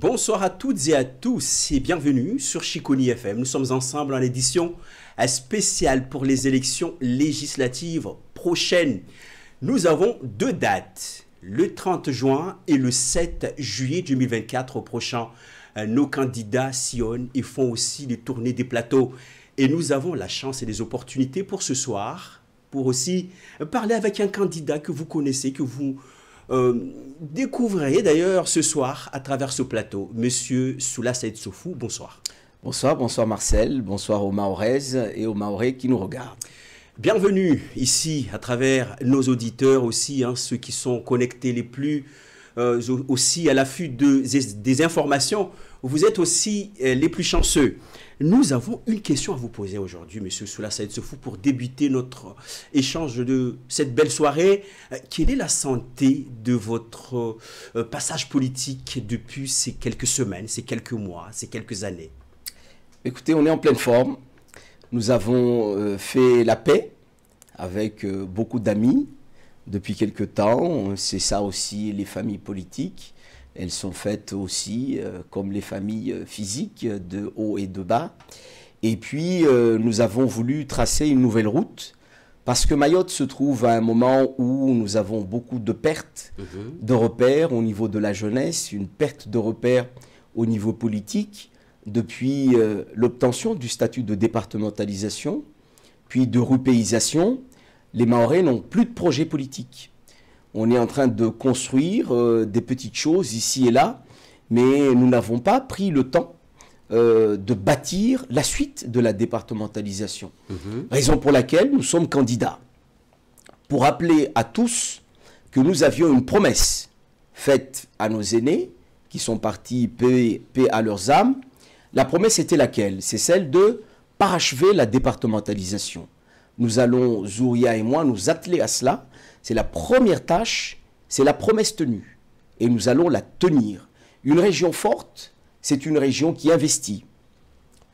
Bonsoir à toutes et à tous et bienvenue sur Chiconi FM. Nous sommes ensemble en édition spéciale pour les élections législatives prochaines. Nous avons deux dates, le 30 juin et le 7 juillet 2024 au prochain. Nos candidats sillonnent et font aussi des tournées des plateaux. Et nous avons la chance et les opportunités pour ce soir, pour aussi parler avec un candidat que vous connaissez, que vous découvrez d'ailleurs ce soir à travers ce plateau. Monsieur Soula Saïd Sofou, bonsoir. Bonsoir Marcel, bonsoir aux Mahoraises et aux Mahorais qui nous regardent. Bienvenue ici à travers nos auditeurs aussi, ceux qui sont connectés les plus aussi à l'affût des informations. Vous êtes aussi les plus chanceux. Nous avons une question à vous poser aujourd'hui, monsieur Soula Saïd Sofou, pour débuter notre échange de cette belle soirée. Quelle est la santé de votre passage politique depuis ces quelques semaines, ces quelques mois, ces quelques années? Écoutez, on est en pleine forme. Nous avons fait la paix avec beaucoup d'amis depuis quelque temps. C'est ça aussi les familles politiques. Elles sont faites aussi comme les familles physiques de haut et de bas. Et puis nous avons voulu tracer une nouvelle route parce que Mayotte se trouve à un moment où nous avons beaucoup de pertes de repères au niveau de la jeunesse, une perte de repères au niveau politique depuis l'obtention du statut de départementalisation, puis de rupéisation. Les Mahorais n'ont plus de projet politique. On est en train de construire des petites choses ici et là, mais nous n'avons pas pris le temps de bâtir la suite de la départementalisation. Raison pour laquelle nous sommes candidats. Pour rappeler à tous que nous avions une promesse faite à nos aînés, qui sont partis paix à leurs âmes. La promesse était laquelle? C'est celle de parachever la départementalisation. Nous allons, Zouria et moi, nous atteler à cela. C'est la première tâche, c'est la promesse tenue. Et nous allons la tenir. Une région forte, c'est une région qui investit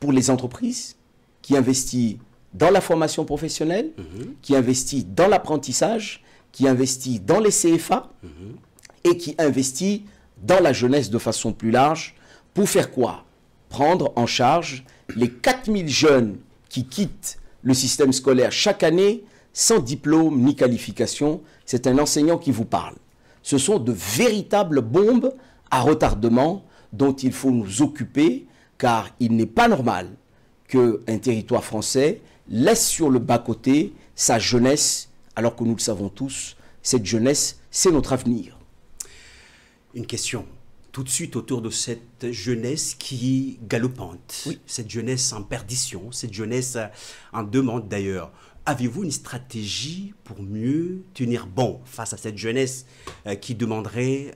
pour les entreprises, qui investit dans la formation professionnelle, qui investit dans l'apprentissage, qui investit dans les CFA et qui investit dans la jeunesse de façon plus large. Pour faire quoi? Prendre en charge les 4000 jeunes qui quittent le système scolaire chaque année sans diplôme ni qualification. C'est un enseignant qui vous parle. Ce sont de véritables bombes à retardement dont il faut nous occuper, car il n'est pas normal qu'un territoire français laisse sur le bas-côté sa jeunesse, alors que nous le savons tous, cette jeunesse, c'est notre avenir. Une question tout de suite autour de cette jeunesse qui est galopante, oui. Cette jeunesse en perdition, cette jeunesse en demande d'ailleurs. Avez-vous une stratégie pour mieux tenir bon face à cette jeunesse qui demanderait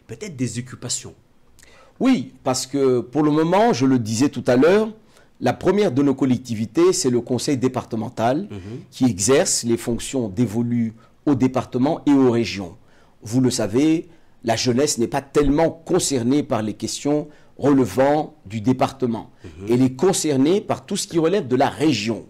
peut-être des occupations? Oui, parce que pour le moment, je le disais tout à l'heure, la première de nos collectivités, c'est le conseil départemental qui exerce les fonctions dévolues aux départements et aux régions. Vous le savez, la jeunesse n'est pas tellement concernée par les questions relevant du département. Elle est concernée par tout ce qui relève de la région.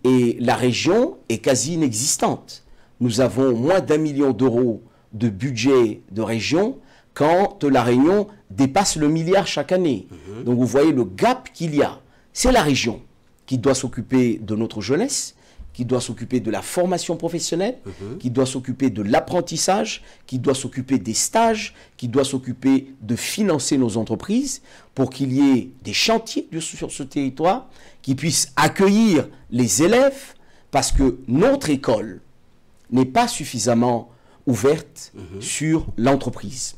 Et la région est quasi inexistante. Nous avons moins d'1 million d'euros de budget de région quand la Réunion dépasse le milliard chaque année. Donc vous voyez le gap qu'il y a. C'est la région qui doit s'occuper de notre jeunesse, qui doit s'occuper de la formation professionnelle, qui doit s'occuper de l'apprentissage, qui doit s'occuper des stages, qui doit s'occuper de financer nos entreprises pour qu'il y ait des chantiers sur ce territoire qui puissent accueillir les élèves parce que notre école n'est pas suffisamment ouverte sur l'entreprise.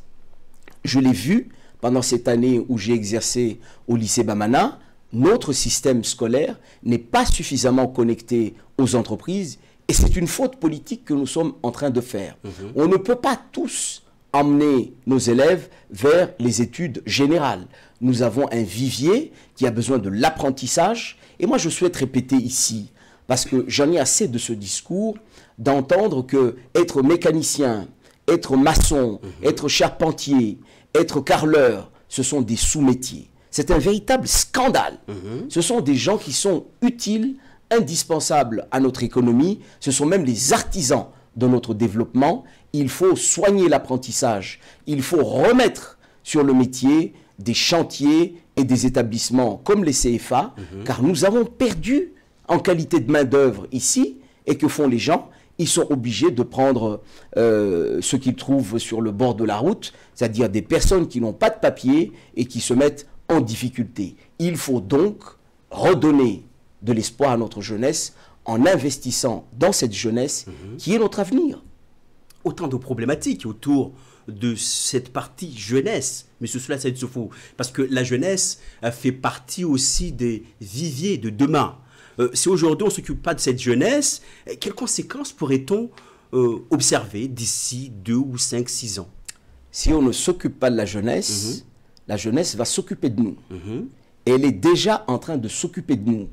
Je l'ai vu pendant cette année où j'ai exercé au lycée Bamana. Notre système scolaire n'est pas suffisamment connecté aux entreprises et c'est une faute politique que nous sommes en train de faire. On ne peut pas tous emmener nos élèves vers les études générales. Nous avons un vivier qui a besoin de l'apprentissage et moi je souhaite répéter ici, parce que j'en ai assez de ce discours, d'entendre que être mécanicien, être maçon, être charpentier, être carreleur, ce sont des sous-métiers. C'est un véritable scandale. Ce sont des gens qui sont utiles, indispensables à notre économie. Ce sont même les artisans de notre développement. Il faut soigner l'apprentissage. Il faut remettre sur le métier des chantiers et des établissements comme les CFA, car nous avons perdu en qualité de main-d'œuvre ici. Et que font les gens? Ils sont obligés de prendre ce qu'ils trouvent sur le bord de la route, c'est-à-dire des personnes qui n'ont pas de papier et qui se mettent en difficulté. Il faut donc redonner de l'espoir à notre jeunesse en investissant dans cette jeunesse qui est notre avenir. Autant de problématiques autour de cette partie jeunesse. Mais cela, c'est faux. Parce que la jeunesse fait partie aussi des viviers de demain. Si aujourd'hui on ne s'occupe pas de cette jeunesse, quelles conséquences pourrait-on observer d'ici 2 ou 5, 6 ans? Si on ne s'occupe pas de la jeunesse va s'occuper de nous. Et elle est déjà en train de s'occuper de nous.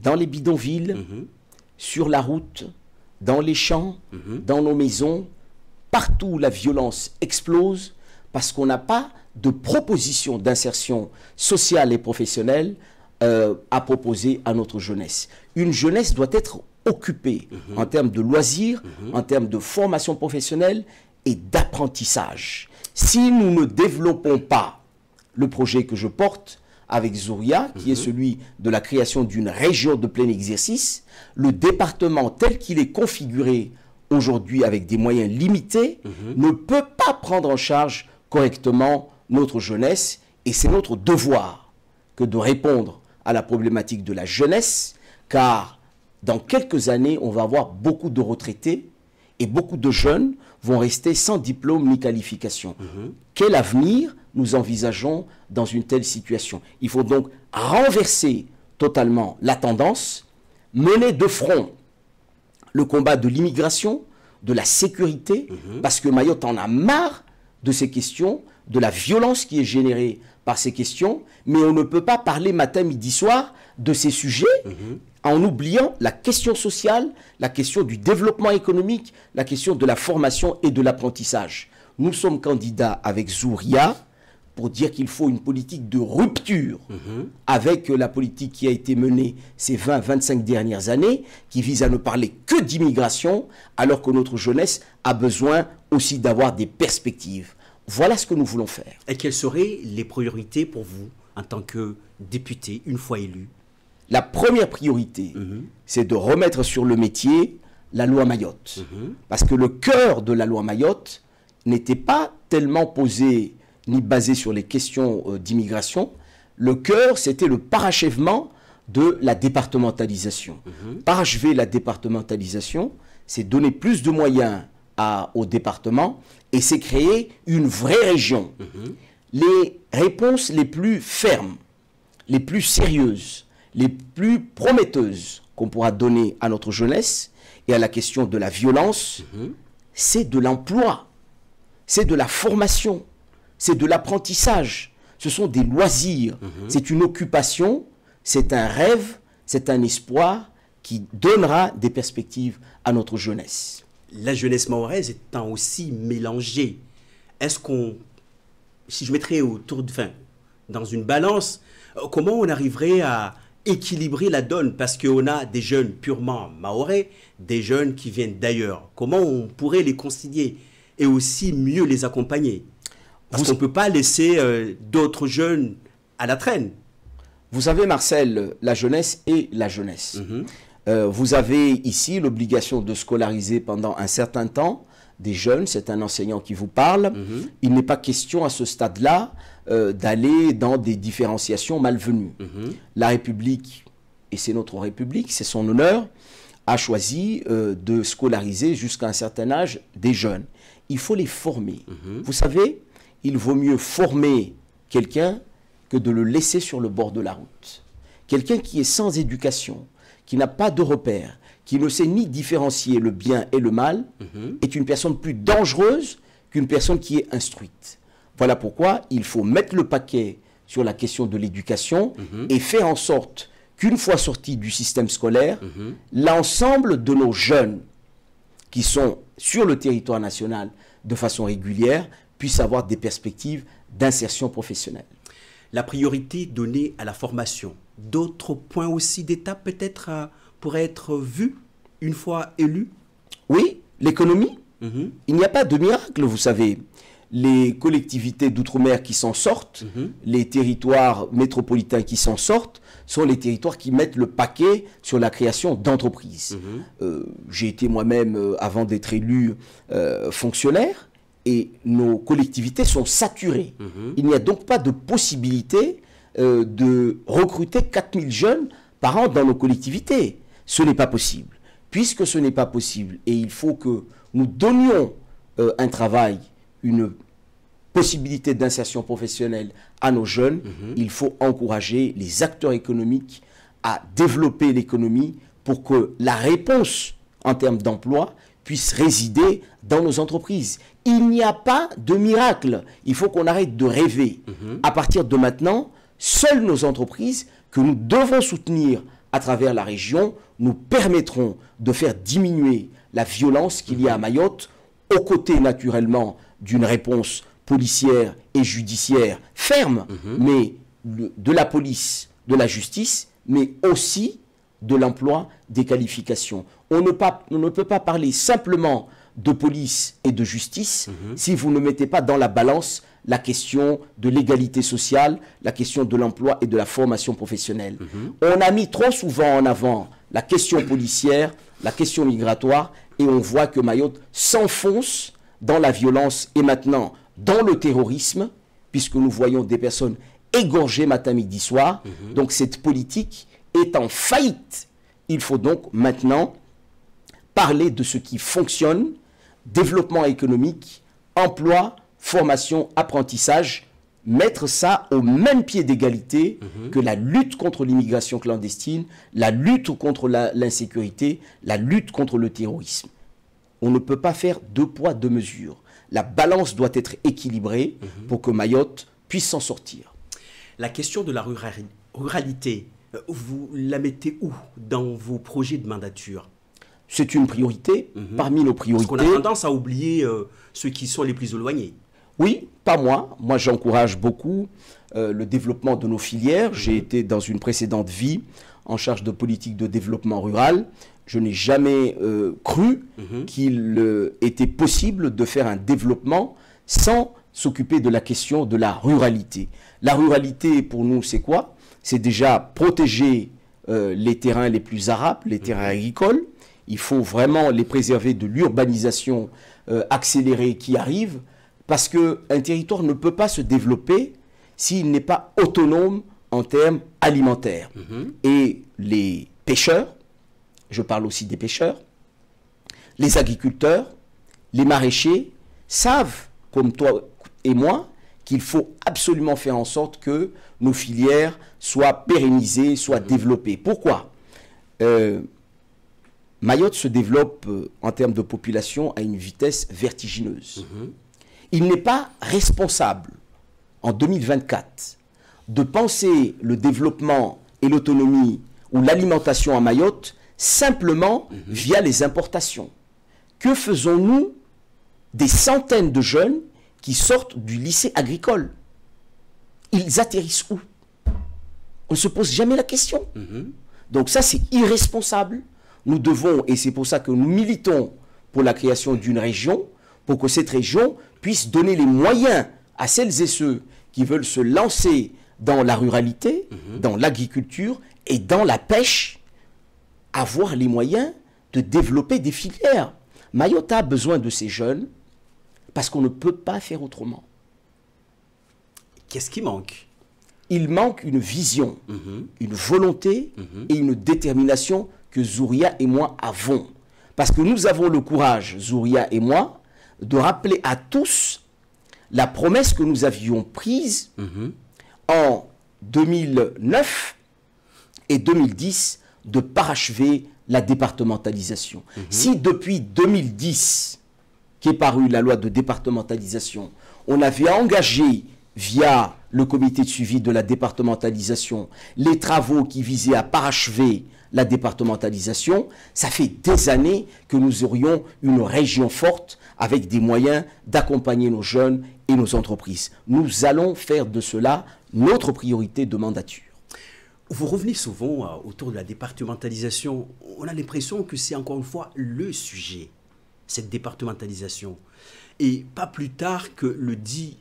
Dans les bidonvilles, sur la route, dans les champs, dans nos maisons, partout où la violence explose, parce qu'on n'a pas de proposition d'insertion sociale et professionnelle à proposer à notre jeunesse. Une jeunesse doit être occupée en termes de loisirs, en termes de formation professionnelle et d'apprentissage. Si nous ne développons pas le projet que je porte avec Zouria, qui est celui de la création d'une région de plein exercice, le département tel qu'il est configuré aujourd'hui avec des moyens limités ne peut pas prendre en charge correctement notre jeunesse, et c'est notre devoir que de répondre à la problématique de la jeunesse, car dans quelques années, on va avoir beaucoup de retraités et beaucoup de jeunes vont rester sans diplôme ni qualification. Quel avenir nous envisageons dans une telle situation? Il faut donc renverser totalement la tendance, mener de front le combat de l'immigration, de la sécurité, parce que Mayotte en a marre de ces questions, de la violence qui est générée par ces questions, mais on ne peut pas parler matin, midi, soir de ces sujets en oubliant la question sociale, la question du développement économique, la question de la formation et de l'apprentissage. Nous sommes candidats avec Zouria pour dire qu'il faut une politique de rupture avec la politique qui a été menée ces 20-25 dernières années, qui vise à ne parler que d'immigration, alors que notre jeunesse a besoin aussi d'avoir des perspectives. Voilà ce que nous voulons faire. Et quelles seraient les priorités pour vous en tant que député, une fois élu? La première priorité, c'est de remettre sur le métier la loi Mayotte. Parce que le cœur de la loi Mayotte n'était pas tellement posé ni basé sur les questions d'immigration. Le cœur, c'était le parachèvement de la départementalisation. Parachever la départementalisation, c'est donner plus de moyens au département et c'est créer une vraie région. Les réponses les plus fermes, les plus sérieuses, les plus prometteuses qu'on pourra donner à notre jeunesse et à la question de la violence, c'est de l'emploi, c'est de la formation, c'est de l'apprentissage, ce sont des loisirs, c'est une occupation, c'est un rêve, c'est un espoir qui donnera des perspectives à notre jeunesse. La jeunesse mahoraise étant aussi mélangée, est-ce qu'on, si je mettrais dans une balance, comment on arriverait à équilibrer la donne? Parce qu'on a des jeunes purement mahorais, des jeunes qui viennent d'ailleurs. Comment on pourrait les concilier et aussi mieux les accompagner? Parce qu'on ne peut pas laisser d'autres jeunes à la traîne. Vous savez, Marcel, la jeunesse est la jeunesse. Vous avez ici l'obligation de scolariser pendant un certain temps des jeunes, c'est un enseignant qui vous parle. Il n'est pas question à ce stade-là d'aller dans des différenciations malvenues. La République, et c'est notre République, c'est son honneur, a choisi de scolariser jusqu'à un certain âge des jeunes. Il faut les former. Vous savez, il vaut mieux former quelqu'un que de le laisser sur le bord de la route. Quelqu'un qui est sans éducation, qui n'a pas de repères, qui ne sait ni différencier le bien et le mal, est une personne plus dangereuse qu'une personne qui est instruite. Voilà pourquoi il faut mettre le paquet sur la question de l'éducation et faire en sorte qu'une fois sortis du système scolaire, l'ensemble de nos jeunes qui sont sur le territoire national de façon régulière puissent avoir des perspectives d'insertion professionnelle. La priorité donnée à la formation. D'autres points aussi d'étape peut-être pourraient être vus une fois élus? Oui, l'économie. Il n'y a pas de miracle, vous savez. les collectivités d'outre-mer qui s'en sortent, les territoires métropolitains qui s'en sortent, sont les territoires qui mettent le paquet sur la création d'entreprises. J'ai été moi-même, avant d'être élu, fonctionnaire, et nos collectivités sont saturées. Il n'y a donc pas de possibilité de recruter 4000 jeunes par an dans nos collectivités. Ce n'est pas possible. Puisque ce n'est pas possible, et il faut que nous donnions un travail, une possibilité d'insertion professionnelle à nos jeunes, il faut encourager les acteurs économiques à développer l'économie pour que la réponse en termes d'emploi puisse résider dans nos entreprises. Il n'y a pas de miracle. Il faut qu'on arrête de rêver. À partir de maintenant, seules nos entreprises que nous devons soutenir à travers la région nous permettront de faire diminuer la violence qu'il y a à Mayotte, aux côtés naturellement d'une réponse policière et judiciaire ferme, mais de la police, de la justice, mais aussi de l'emploi des qualifications. On ne peut pas parler simplement de police et de justice si vous ne mettez pas dans la balance la question de l'égalité sociale, la question de l'emploi et de la formation professionnelle. On a mis trop souvent en avant la question policière, la question migratoire, et on voit que Mayotte s'enfonce dans la violence et maintenant dans le terrorisme, puisque nous voyons des personnes égorgées matin, midi, soir. Donc cette politique est en faillite. Il faut donc maintenant parler de ce qui fonctionne, développement économique, emploi, formation, apprentissage, mettre ça au même pied d'égalité que la lutte contre l'immigration clandestine, la lutte contre l'insécurité, la lutte contre le terrorisme. On ne peut pas faire deux poids, deux mesures. La balance doit être équilibrée pour que Mayotte puisse s'en sortir. La question de la ruralité, vous la mettez où dans vos projets de mandature? C'est une priorité parmi nos priorités. Parce qu'on a tendance à oublier ceux qui sont les plus éloignés. Oui, pas moi. Moi, j'encourage beaucoup le développement de nos filières. J'ai été dans une précédente vie en charge de politique de développement rural. Je n'ai jamais cru qu'il était possible de faire un développement sans s'occuper de la question de la ruralité. La ruralité, pour nous, c'est quoi? C'est déjà protéger les terrains les plus arables, les terrains agricoles. Il faut vraiment les préserver de l'urbanisation accélérée qui arrive, parce qu'un territoire ne peut pas se développer s'il n'est pas autonome en termes alimentaires. Et les pêcheurs, je parle aussi des pêcheurs, les agriculteurs, les maraîchers savent, comme toi et moi, qu'il faut absolument faire en sorte que nos filières soient pérennisées, soient développées. Pourquoi? Mayotte se développe en termes de population à une vitesse vertigineuse. Il n'est pas responsable, en 2024, de penser le développement et l'autonomie ou l'alimentation à Mayotte simplement via les importations. Que faisons-nous des centaines de jeunes qui sortent du lycée agricole? Ils atterrissent où? On ne se pose jamais la question. Donc ça, c'est irresponsable. Nous devons, et c'est pour ça que nous militons pour la création d'une région, pour que cette région puisse donner les moyens à celles et ceux qui veulent se lancer dans la ruralité, dans l'agriculture et dans la pêche, avoir les moyens de développer des filières. Mayotte a besoin de ces jeunes parce qu'on ne peut pas faire autrement. Qu'est-ce qui manque? Il manque une vision, une volonté et une détermination que Zouria et moi avons. Parce que nous avons le courage, Zouria et moi, de rappeler à tous la promesse que nous avions prise en 2009 et 2010 de parachever la départementalisation. Si depuis 2010, qu'est parue la loi de départementalisation, on avait engagé via le comité de suivi de la départementalisation les travaux qui visaient à parachever la départementalisation, ça fait des années que nous aurions une région forte avec des moyens d'accompagner nos jeunes et nos entreprises. Nous allons faire de cela notre priorité de mandature. Vous revenez souvent autour de la départementalisation. On a l'impression que c'est encore une fois le sujet. cette départementalisation. Et pas plus tard que le 10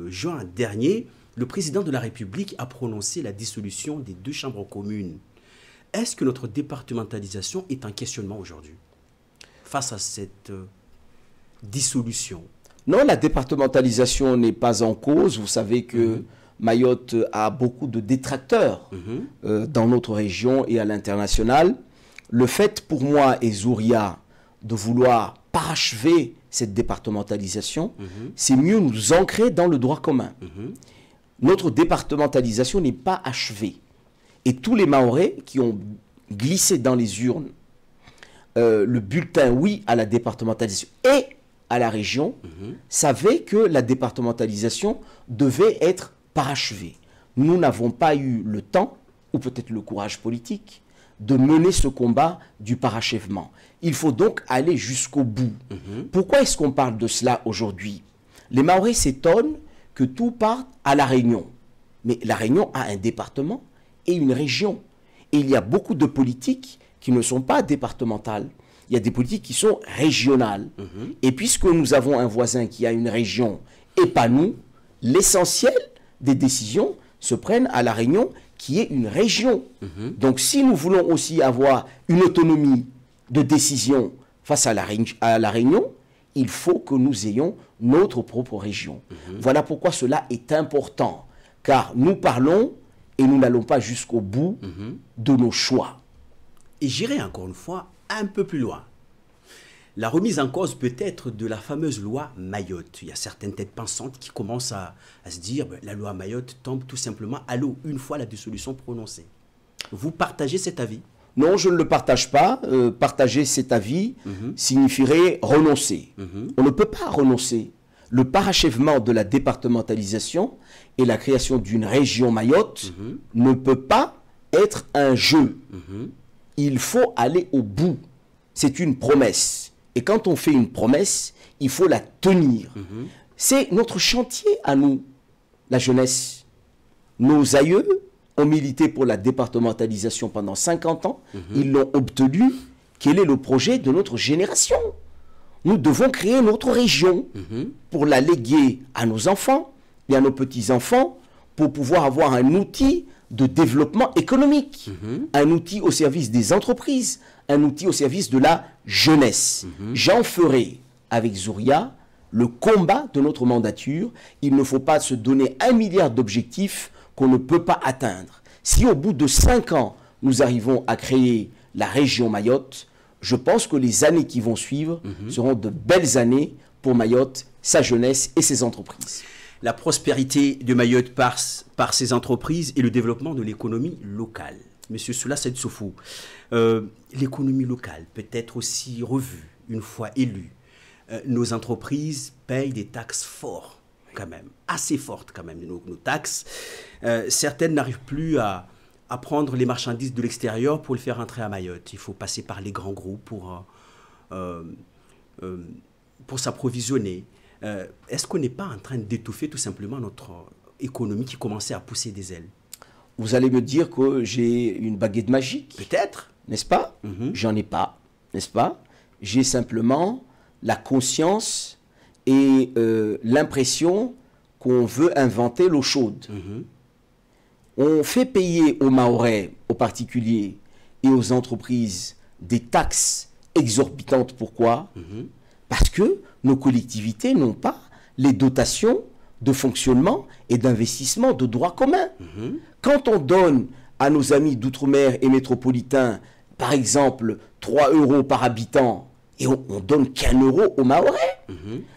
juin dernier, le président de la République a prononcé la dissolution des 2 chambres communes. Est-ce que notre départementalisation est en questionnement aujourd'hui face à cette dissolution? Non, la départementalisation n'est pas en cause. Vous savez que Mayotte a beaucoup de détracteurs dans notre région et à l'international. Le fait pour moi et Zouria de vouloir parachever cette départementalisation, c'est mieux nous ancrer dans le droit commun. Notre départementalisation n'est pas achevée. Et tous les Mahorais qui ont glissé dans les urnes le bulletin oui à la départementalisation et à la région, savaient que la départementalisation devait être parachevée. Nous n'avons pas eu le temps, ou peut-être le courage politique, de mener ce combat du parachèvement. Il faut donc aller jusqu'au bout. Pourquoi est-ce qu'on parle de cela aujourd'hui? Les Mahorais s'étonnent que tout parte à La Réunion. Mais La Réunion a un département et une région. Et il y a beaucoup de politiques qui ne sont pas départementales. Il y a des politiques qui sont régionales. Et puisque nous avons un voisin qui a une région et pas nous, l'essentiel des décisions se prennent à La Réunion, qui est une région. Donc si nous voulons aussi avoir une autonomie de décision face à la Réunion, il faut que nous ayons notre propre région. Voilà pourquoi cela est important, car nous parlons et nous n'allons pas jusqu'au bout de nos choix. Et j'irai encore une fois un peu plus loin. La remise en cause peut-être de la fameuse loi Mayotte. Il y a certaines têtes pensantes qui commencent à se dire que la loi Mayotte tombe tout simplement à l'eau une fois la dissolution prononcée. Vous partagez cet avis? Non, je ne le partage pas. Partager cet avis signifierait renoncer. On ne peut pas renoncer. Le parachèvement de la départementalisation et la création d'une région Mayotte ne peut pas être un jeu. Il faut aller au bout. C'est une promesse. Et quand on fait une promesse, il faut la tenir. C'est notre chantier à nous, la jeunesse. Nos aïeux ont milité pour la départementalisation pendant 50 ans. Ils l'ont obtenu. Quel est le projet de notre génération? Nous devons créer notre région pour la léguer à nos enfants et à nos petits-enfants pour pouvoir avoir un outil de développement économique, un outil au service des entreprises, un outil au service de la jeunesse. J'en ferai avec Zouria le combat de notre mandature. Il ne faut pas se donner 1 milliard d'objectifs qu'on ne peut pas atteindre. Si au bout de 5 ans, nous arrivons à créer la région Mayotte, je pense que les années qui vont suivre seront de belles années pour Mayotte, sa jeunesse et ses entreprises. La prospérité de Mayotte passe par ses entreprises et le développement de l'économie locale. Monsieur Soula Saïd-Soufou, l'économie locale peut être aussi revue une fois élue. Nos entreprises payent des taxes fortes quand même, assez fortes quand même, nos taxes. Certaines n'arrivent plus à prendre les marchandises de l'extérieur pour les faire entrer à Mayotte. Il faut passer par les grands groupes pour s'approvisionner. Est-ce qu'on n'est pas en train d'étouffer tout simplement notre économie qui commençait à pousser des ailes? Vous allez me dire que j'ai une baguette magique. Peut-être. N'est-ce pas? J'en ai pas, n'est-ce pas? J'ai simplement la conscience et l'impression qu'on veut inventer l'eau chaude. On fait payer aux Mahorais, aux particuliers et aux entreprises des taxes exorbitantes. Pourquoi? Parce que nos collectivités n'ont pas les dotations de fonctionnement et d'investissement de droit commun. Quand on donne à nos amis d'outre-mer et métropolitains, par exemple, 3 € par habitant, et on donne qu'1 € aux Mahorais,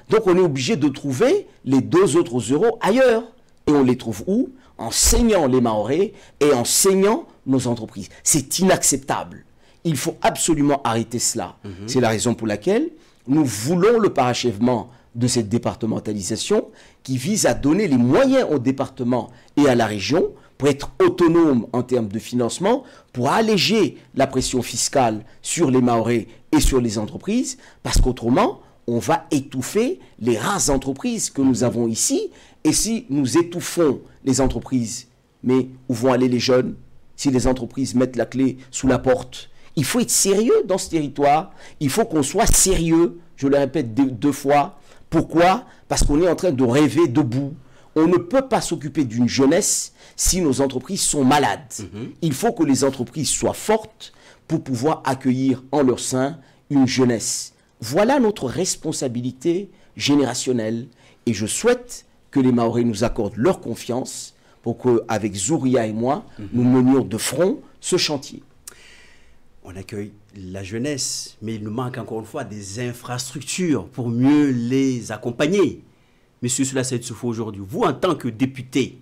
donc on est obligé de trouver les 2 autres euros ailleurs. Et on les trouve où? En saignant les Mahorais et en saignant nos entreprises. C'est inacceptable. Il faut absolument arrêter cela. C'est la raison pour laquelle nous voulons le parachèvement de cette départementalisation qui vise à donner les moyens au département et à la région pour être autonome en termes de financement, pour alléger la pression fiscale sur les Mahorais et sur les entreprises, parce qu'autrement, on va étouffer les rares entreprises que nous avons ici. Et si nous étouffons les entreprises, mais où vont aller les jeunes si les entreprises mettent la clé sous la porte? Il faut être sérieux dans ce territoire. Il faut qu'on soit sérieux je le répète deux fois. Pourquoi? Parce qu'on est en train de rêver debout. On ne peut pas s'occuper d'une jeunesse si nos entreprises sont malades. Il faut que les entreprises soient fortes pour pouvoir accueillir en leur sein une jeunesse. Voilà notre responsabilité générationnelle. Et je souhaite que les Mahorais nous accordent leur confiance pour qu'avec Zouria et moi, nous menions de front ce chantier. On accueille la jeunesse, mais il nous manque encore une fois des infrastructures pour mieux les accompagner. Monsieur Soula Saïd-Soufou, aujourd'hui, vous, en tant que député,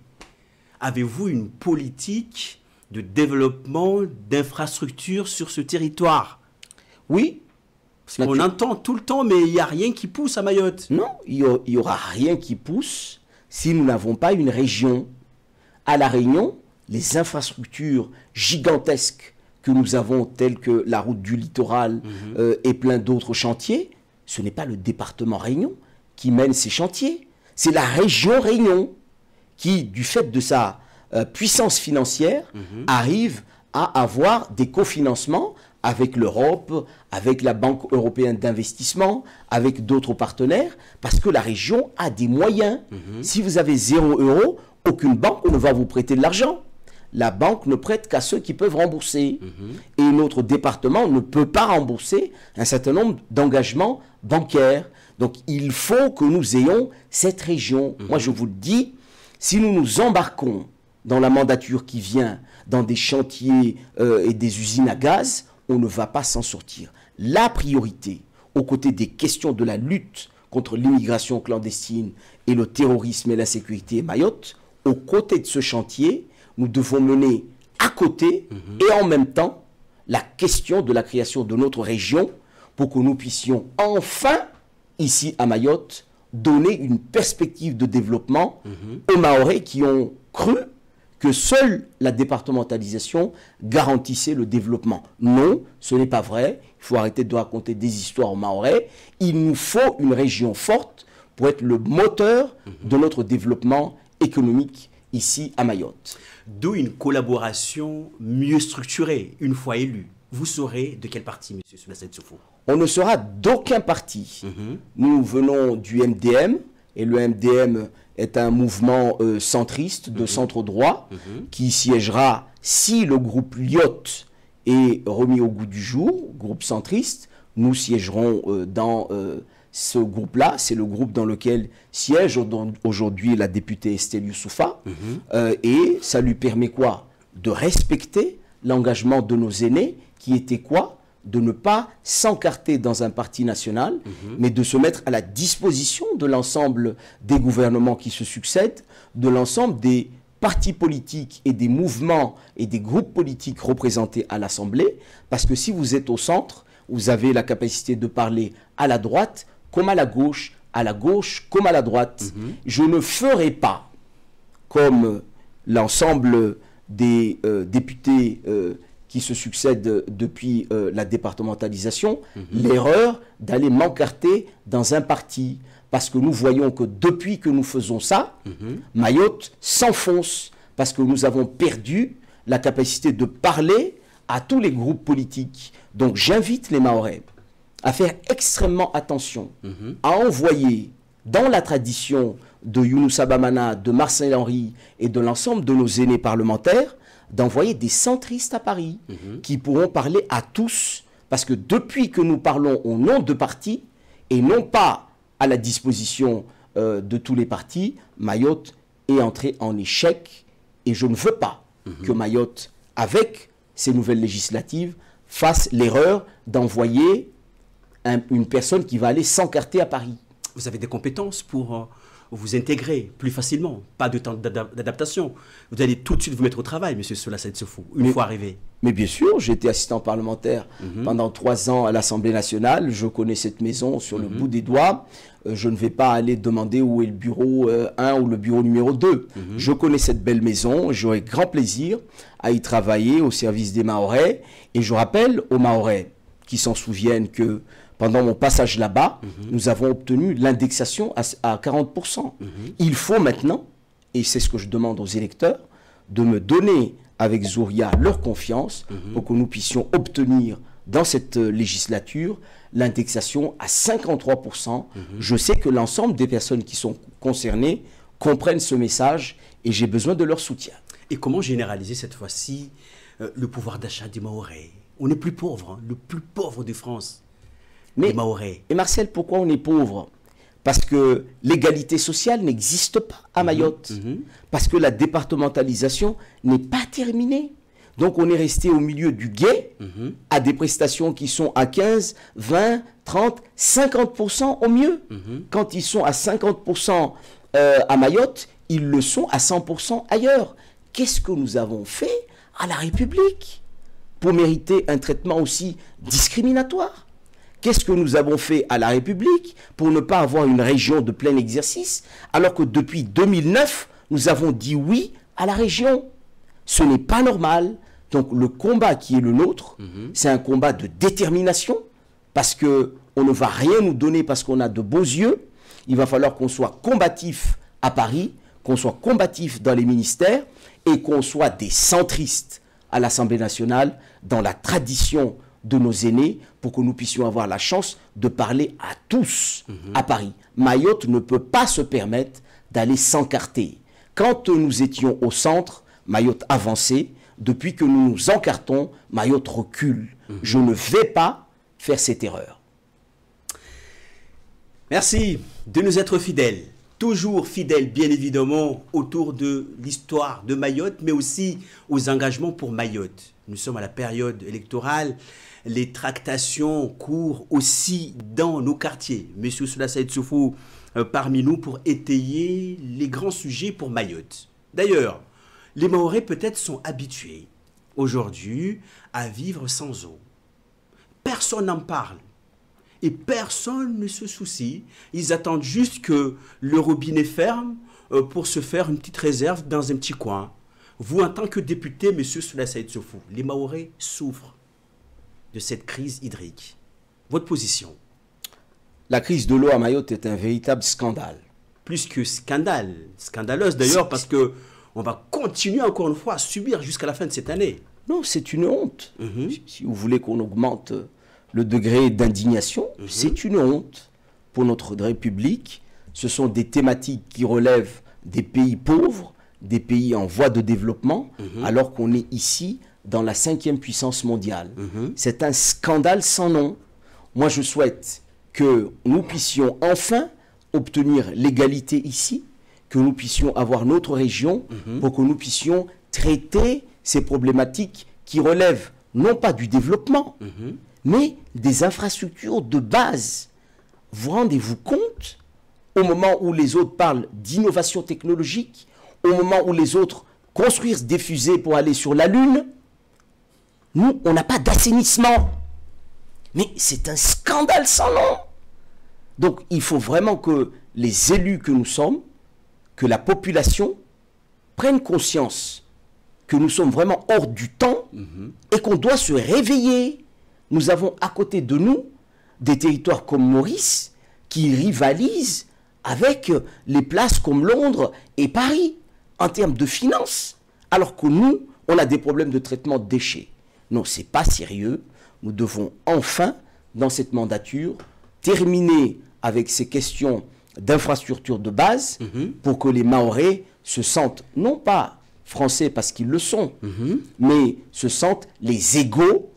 avez-vous une politique de développement d'infrastructures sur ce territoire? Oui. On entend tout le temps, mais il n'y a rien qui pousse à Mayotte. Non, il n'y aura rien qui pousse si nous n'avons pas une région. À La Réunion, les infrastructures gigantesques que nous avons, telles que la route du littoral et plein d'autres chantiers, ce n'est pas le département Réunion qui mène ces chantiers. C'est la région Réunion qui, du fait de sa puissance financière, arrive à avoir des cofinancements avec l'Europe, avec la Banque européenne d'investissement, avec d'autres partenaires, parce que la région a des moyens. Si vous avez 0 €, aucune banque ne va vous prêter de l'argent. La banque ne prête qu'à ceux qui peuvent rembourser. Et notre département ne peut pas rembourser un certain nombre d'engagements bancaires. Donc il faut que nous ayons cette région. Moi je vous le dis, si nous nous embarquons dans la mandature qui vient, dans des chantiers et des usines à gaz, on ne va pas s'en sortir. La priorité, aux côtés des questions de la lutte contre l'immigration clandestine et le terrorisme et l'insécurité à Mayotte, aux côtés de ce chantier, nous devons mener à côté et en même temps la question de la création de notre région pour que nous puissions enfin, ici à Mayotte, donner une perspective de développement aux Mahorais qui ont cru que seule la départementalisation garantissait le développement. Non, ce n'est pas vrai. Il faut arrêter de raconter des histoires aux Mahorais. Il nous faut une région forte pour être le moteur de notre développement économique ici à Mayotte. D'où une collaboration mieux structurée, une fois élu. Vous serez de quel parti, M. Soula Saïd-Soufou? On ne sera d'aucun parti. Nous venons du MDM, et le MDM est un mouvement centriste, de centre-droit, qui siégera, si le groupe Lyot est remis au goût du jour, groupe centriste, nous siégerons dans ce groupe-là. C'est le groupe dans lequel siège aujourd'hui la députée Estelle Youssoufa. Et ça lui permet quoi? De respecter l'engagement de nos aînés, qui était quoi? De ne pas s'encarter dans un parti national, mais de se mettre à la disposition de l'ensemble des gouvernements qui se succèdent, de l'ensemble des partis politiques et des mouvements et des groupes politiques représentés à l'Assemblée, parce que si vous êtes au centre, vous avez la capacité de parler à la droite comme à la gauche comme à la droite. Je ne ferai pas, comme l'ensemble des députés qui se succèdent depuis la départementalisation, l'erreur d'aller m'encarter dans un parti. Parce que nous voyons que depuis que nous faisons ça, Mayotte s'enfonce, parce que nous avons perdu la capacité de parler à tous les groupes politiques. Donc j'invite les Mahorais à faire extrêmement attention, à envoyer dans la tradition de Younoussa Bamana, de Marcel Henry et de l'ensemble de nos aînés parlementaires, d'envoyer des centristes à Paris qui pourront parler à tous, parce que depuis que nous parlons au nom de partis et non pas à la disposition de tous les partis, Mayotte est entré en échec, et je ne veux pas que Mayotte, avec ces nouvelles législatives, fasse l'erreur d'envoyer une personne qui va aller s'encarter à Paris. Vous avez des compétences pour vous intégrer plus facilement, pas de temps d'adaptation. Vous allez tout de suite vous mettre au travail, M. Soula Saïd-Soufou, une fois arrivé. Mais bien sûr, j'étais assistant parlementaire pendant 3 ans à l'Assemblée nationale. Je connais cette maison sur le bout des doigts. Je ne vais pas aller demander où est le bureau 1 ou le bureau numéro 2. Je connais cette belle maison. J'aurai grand plaisir à y travailler au service des Mahorais. Et je rappelle aux Mahorais qui s'en souviennent que pendant mon passage là-bas, nous avons obtenu l'indexation à 40%. Il faut maintenant, et c'est ce que je demande aux électeurs, de me donner avec Zouria leur confiance pour que nous puissions obtenir dans cette législature, l'indexation à 53%. Je sais que l'ensemble des personnes qui sont concernées comprennent ce message et j'ai besoin de leur soutien. Et comment généraliser cette fois-ci le pouvoir d'achat des Mahorais? On est plus pauvre, le plus pauvre de France, les Mahorais. Et Marcel, pourquoi on est pauvre? Parce que l'égalité sociale n'existe pas à Mayotte. Parce que la départementalisation n'est pas terminée. Donc on est resté au milieu du gué à des prestations qui sont à 15, 20, 30, 50% au mieux. Quand ils sont à 50% à Mayotte, ils le sont à 100% ailleurs. Qu'est-ce que nous avons fait à la République pour mériter un traitement aussi discriminatoire? Qu'est-ce que nous avons fait à la République pour ne pas avoir une région de plein exercice, alors que depuis 2009, nous avons dit oui à la région? Ce n'est pas normal. Donc le combat qui est le nôtre, c'est un combat de détermination, parce qu'on ne va rien nous donner parce qu'on a de beaux yeux. Il va falloir qu'on soit combatif à Paris, qu'on soit combatif dans les ministères, et qu'on soit des centristes à l'Assemblée nationale, dans la tradition de nos aînés, pour que nous puissions avoir la chance de parler à tous à Paris. Mayotte ne peut pas se permettre d'aller s'encarter. Quand nous étions au centre, Mayotte avançait. Depuis que nous nous encartons, Mayotte recule. Je ne vais pas faire cette erreur. Merci de nous être fidèles. Toujours fidèles, bien évidemment, autour de l'histoire de Mayotte, mais aussi aux engagements pour Mayotte. Nous sommes à la période électorale. Les tractations courent aussi dans nos quartiers. Monsieur Soula Saïd Soufou parmi nous pour étayer les grands sujets pour Mayotte. D'ailleurs, les Mahorais peut-être sont habitués aujourd'hui à vivre sans eau. Personne n'en parle. Et personne ne se soucie. Ils attendent juste que le robinet ferme pour se faire une petite réserve dans un petit coin. Vous, en tant que député, monsieur Soula Saïd Soufou, les Mahorais souffrent de cette crise hydrique. Votre position? La crise de l'eau à Mayotte est un véritable scandale. Plus que scandale. Scandaleuse d'ailleurs parce que on va continuer encore une fois à subir jusqu'à la fin de cette année. Non, c'est une honte. Si vous voulez qu'on augmente le degré d'indignation, c'est une honte pour notre République. Ce sont des thématiques qui relèvent des pays pauvres, des pays en voie de développement, alors qu'on est ici dans la 5e puissance mondiale. C'est un scandale sans nom. Moi, je souhaite que nous puissions enfin obtenir l'égalité ici, que nous puissions avoir notre région pour que nous puissions traiter ces problématiques qui relèvent non pas du développement, mais des infrastructures de base. Vous rendez-vous compte, au moment où les autres parlent d'innovation technologique, au moment où les autres construisent des fusées pour aller sur la Lune, nous, on n'a pas d'assainissement. Mais c'est un scandale sans nom. Donc, il faut vraiment que les élus que nous sommes, que la population prenne conscience que nous sommes vraiment hors du temps et qu'on doit se réveiller. Nous avons à côté de nous des territoires comme Maurice qui rivalisent avec les places comme Londres et Paris en termes de finances, alors que nous, on a des problèmes de traitement de déchets. Non, ce n'est pas sérieux. Nous devons enfin, dans cette mandature, terminer avec ces questions d'infrastructures de base pour que les Mahorais se sentent, non pas français parce qu'ils le sont, mais se sentent les égaux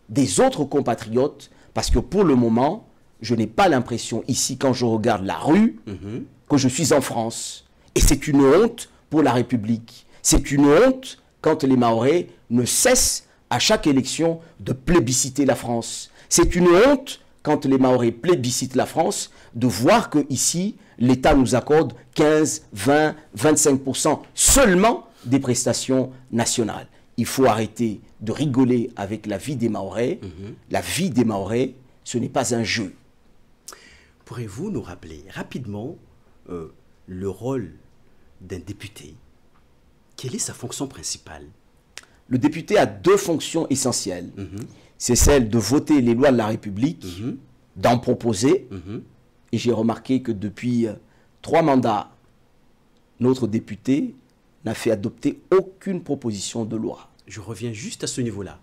des autres compatriotes, parce que pour le moment, je n'ai pas l'impression ici, quand je regarde la rue, que je suis en France. Et c'est une honte pour la République. C'est une honte quand les Mahorais ne cessent à chaque élection de plébisciter la France. C'est une honte quand les Mahorais plébiscitent la France de voir que ici l'État nous accorde 15, 20, 25% seulement des prestations nationales. Il faut arrêter de rigoler avec la vie des Mahorais. La vie des Mahorais, ce n'est pas un jeu. Pourrez-vous nous rappeler rapidement le rôle d'un député? Quelle est sa fonction principale? Le député a deux fonctions essentielles. C'est celle de voter les lois de la République, d'en proposer. Et j'ai remarqué que depuis 3 mandats, notre député n'a fait adopter aucune proposition de loi. Je reviens juste à ce niveau-là.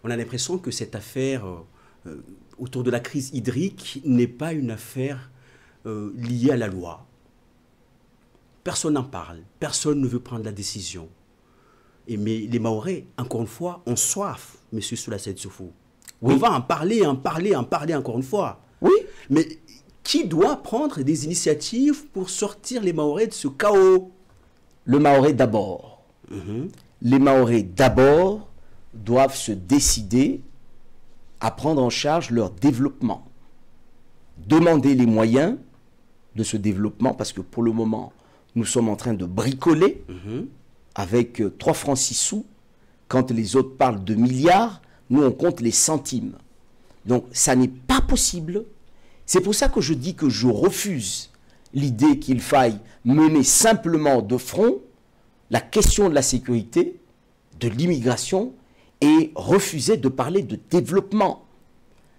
On a l'impression que cette affaire autour de la crise hydrique n'est pas une affaire liée à la loi. Personne n'en parle, personne ne veut prendre la décision. Mais les Mahorais, encore une fois, ont soif, M. Soula Saïd-Soufou. Oui. On va en parler encore une fois. Oui. Mais qui doit prendre des initiatives pour sortir les Mahorais de ce chaos? Le Mahorais d'abord. Les Mahorais d'abord doivent se décider à prendre en charge leur développement. Demander les moyens de ce développement, parce que pour le moment, nous sommes en train de bricoler avec 3 francs 6 sous. Quand les autres parlent de milliards, nous on compte les centimes. Donc ça n'est pas possible. C'est pour ça que je dis que je refuse l'idée qu'il faille mener simplement de front la question de la sécurité, de l'immigration, et refuser de parler de développement.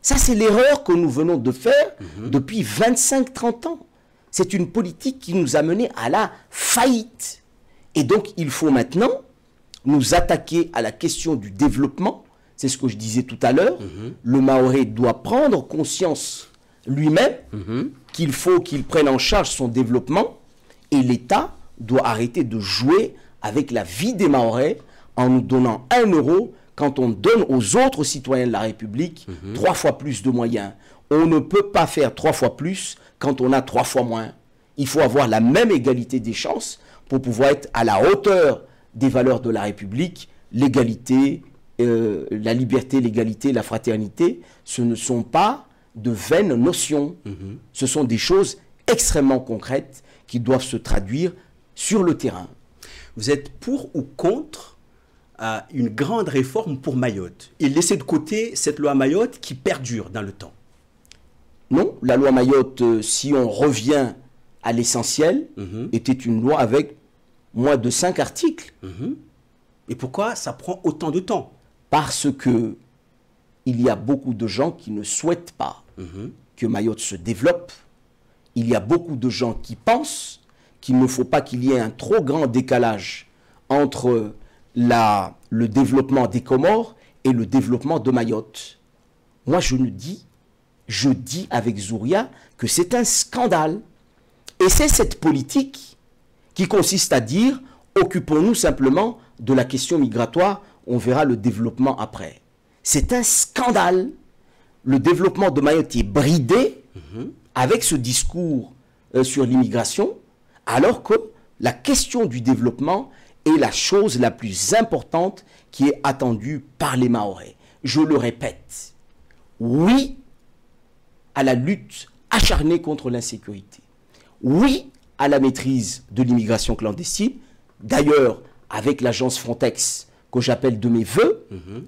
Ça, c'est l'erreur que nous venons de faire depuis 25-30 ans. C'est une politique qui nous a menés à la faillite. Et donc, il faut maintenant nous attaquer à la question du développement. C'est ce que je disais tout à l'heure. Le Mahorais doit prendre conscience lui-même qu'il faut qu'il prenne en charge son développement, et l'État doit arrêter de jouer avec la vie des Mahorais en nous donnant 1 euro quand on donne aux autres citoyens de la République 3 fois plus de moyens. On ne peut pas faire 3 fois plus quand on a 3 fois moins. Il faut avoir la même égalité des chances pour pouvoir être à la hauteur des valeurs de la République. L'égalité, la liberté, l'égalité, la fraternité, ce ne sont pas de vaines notions. Ce sont des choses extrêmement concrètes qui doivent se traduire sur le terrain. Vous êtes pour ou contre une grande réforme pour Mayotte et laisser de côté cette loi Mayotte qui perdure dans le temps? Non, la loi Mayotte, si on revient à l'essentiel, était une loi avec moins de 5 articles. Et pourquoi ça prend autant de temps? Parce que il y a beaucoup de gens qui ne souhaitent pas que Mayotte se développe. Il y a beaucoup de gens qui pensent qu'il ne faut pas qu'il y ait un trop grand décalage entre le développement des Comores et le développement de Mayotte. Moi, je dis avec Zouria que c'est un scandale. Et c'est cette politique qui consiste à dire « occupons-nous simplement de la question migratoire, on verra le développement après ». C'est un scandale. Le développement de Mayotte est bridé avec ce discours sur l'immigration, alors que la question du développement est la chose la plus importante qui est attendue par les Mahorais. Je le répète, oui à la lutte acharnée contre l'insécurité. Oui à la maîtrise de l'immigration clandestine. D'ailleurs, avec l'agence Frontex, que j'appelle de mes voeux,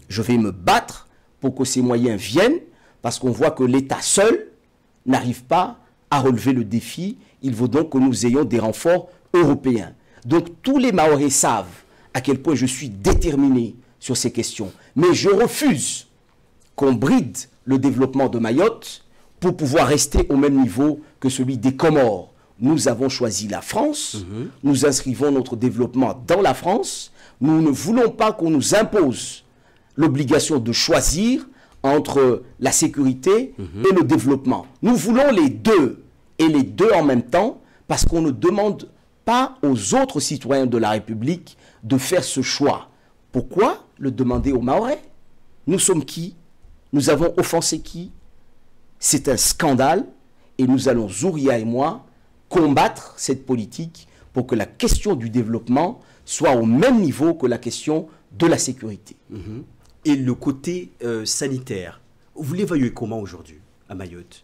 je vais me battre pour que ces moyens viennent, parce qu'on voit que l'État seul n'arrive pas à relever le défi. Il faut donc que nous ayons des renforts européens. Donc tous les Mahorais savent à quel point je suis déterminé sur ces questions. Mais je refuse qu'on bride le développement de Mayotte pour pouvoir rester au même niveau que celui des Comores. Nous avons choisi la France, nous inscrivons notre développement dans la France. Nous ne voulons pas qu'on nous impose l'obligation de choisir entre la sécurité et le développement. Nous voulons les deux, et les deux en même temps, parce qu'on ne demande pas aux autres citoyens de la République de faire ce choix. Pourquoi le demander aux Mahorais? Nous sommes qui? Nous avons offensé qui? C'est un scandale, et nous allons, Zouria et moi, combattre cette politique pour que la question du développement soit au même niveau que la question de la sécurité. Et le côté sanitaire, vous l'évaluez comment aujourd'hui à Mayotte?